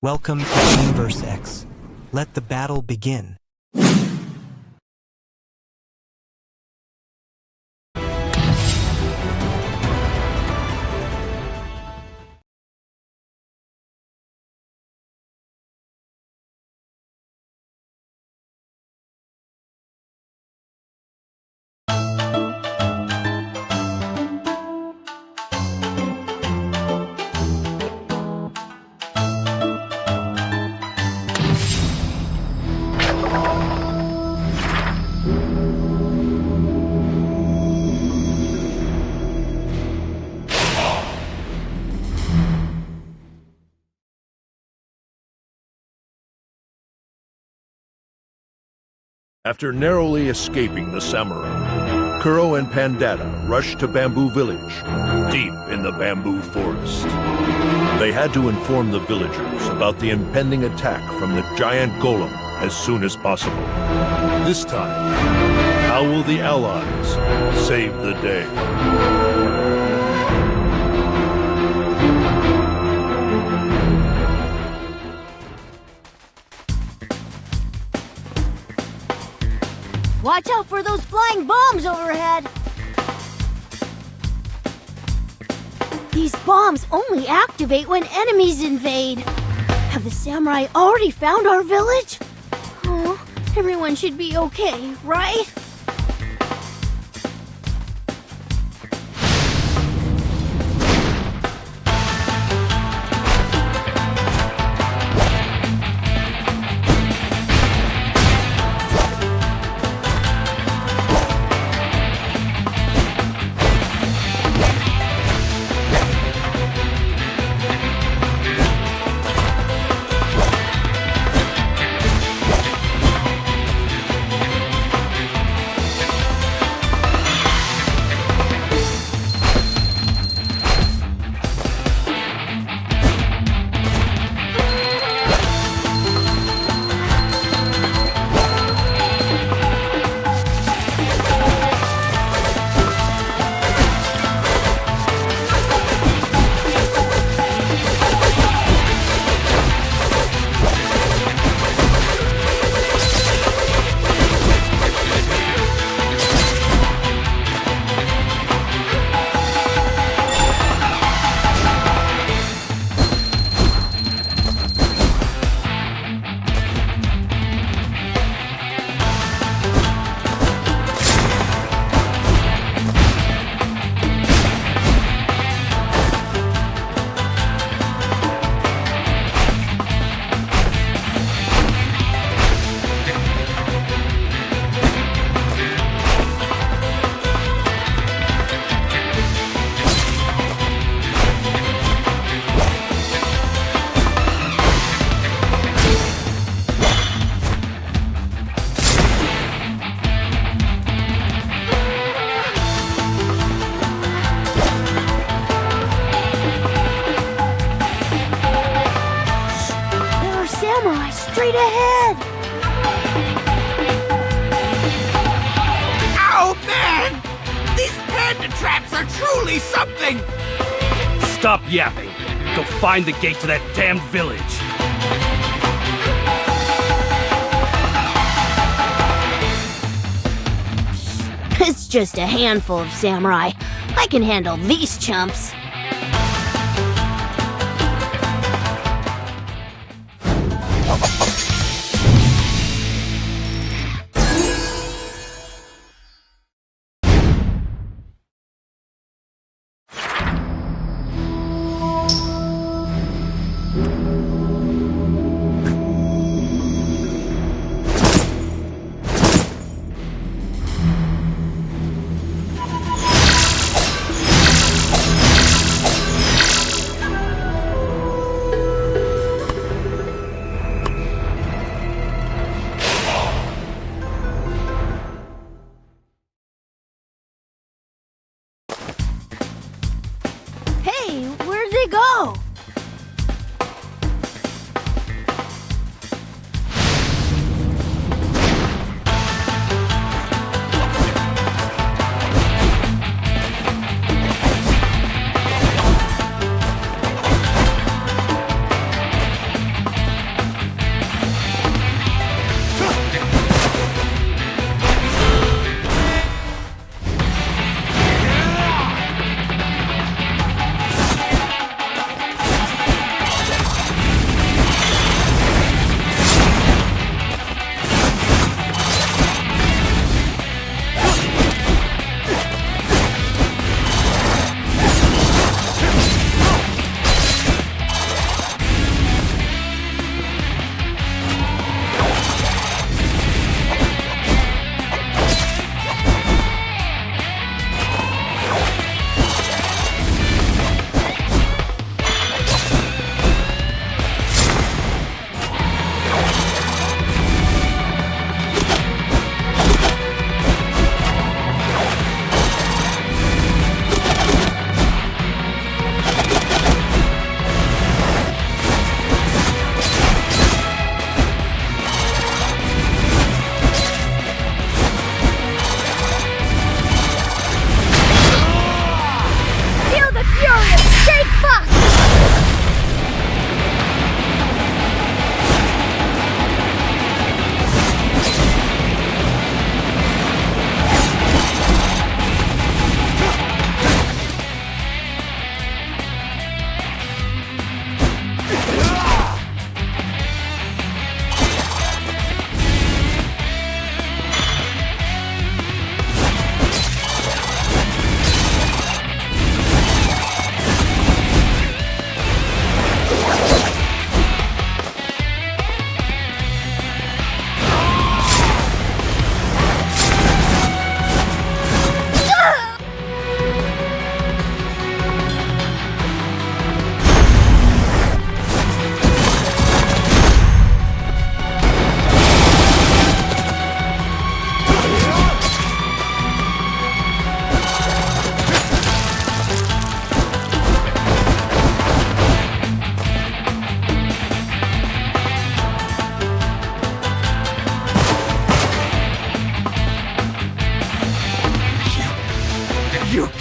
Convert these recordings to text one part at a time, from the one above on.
Welcome to Team vs. X. Let the battle begin. After narrowly escaping the samurai, Kuro and Pandada rushed to Bamboo Village, deep in the bamboo forest. They had to inform the villagers about the impending attack from the giant golem as soon as possible. This time, how will the Allies save the day? Watch out for those flying bombs overhead! These bombs only activate when enemies invade. Have the samurai already found our village? Oh, everyone should be okay, right? Straight ahead! Oh, man! These panda traps are truly something! Stop yapping. Go find the gate to that damned village. It's just a handful of samurai. I can handle these chumps.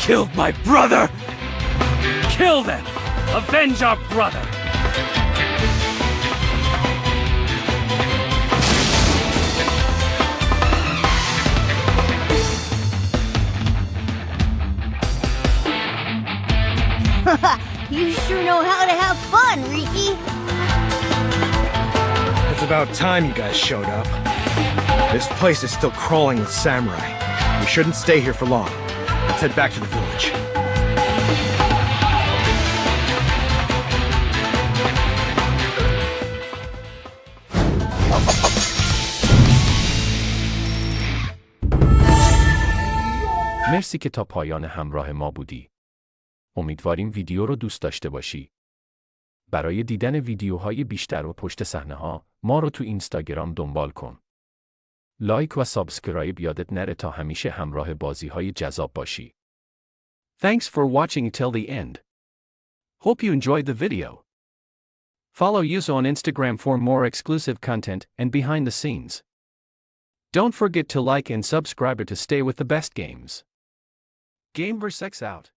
killed my brother! Kill them! Avenge our brother! You sure know how to have fun, Riki. It's about time you guys showed up. This place is still crawling with samurai. We shouldn't stay here for long. Let's head back to the village. مرسی که تا پایان همراه ما بودی. امیدواریم ویدیو رو دوست داشته باشی. برای دیدن ویدیوهای بیشتر و پشت صحنه‌ها، ما رو تو اینستاگرام دنبال کن. لایک و سابسکرایب یادت نره تا همیشه همراه بازی‌های جذاب باشی. Thanks for watching till the end. Hope you enjoyed the video. Follow us on Instagram for more exclusive content and behind the scenes. Don't forget to like and subscribe to stay with the best games. Game vs. X out.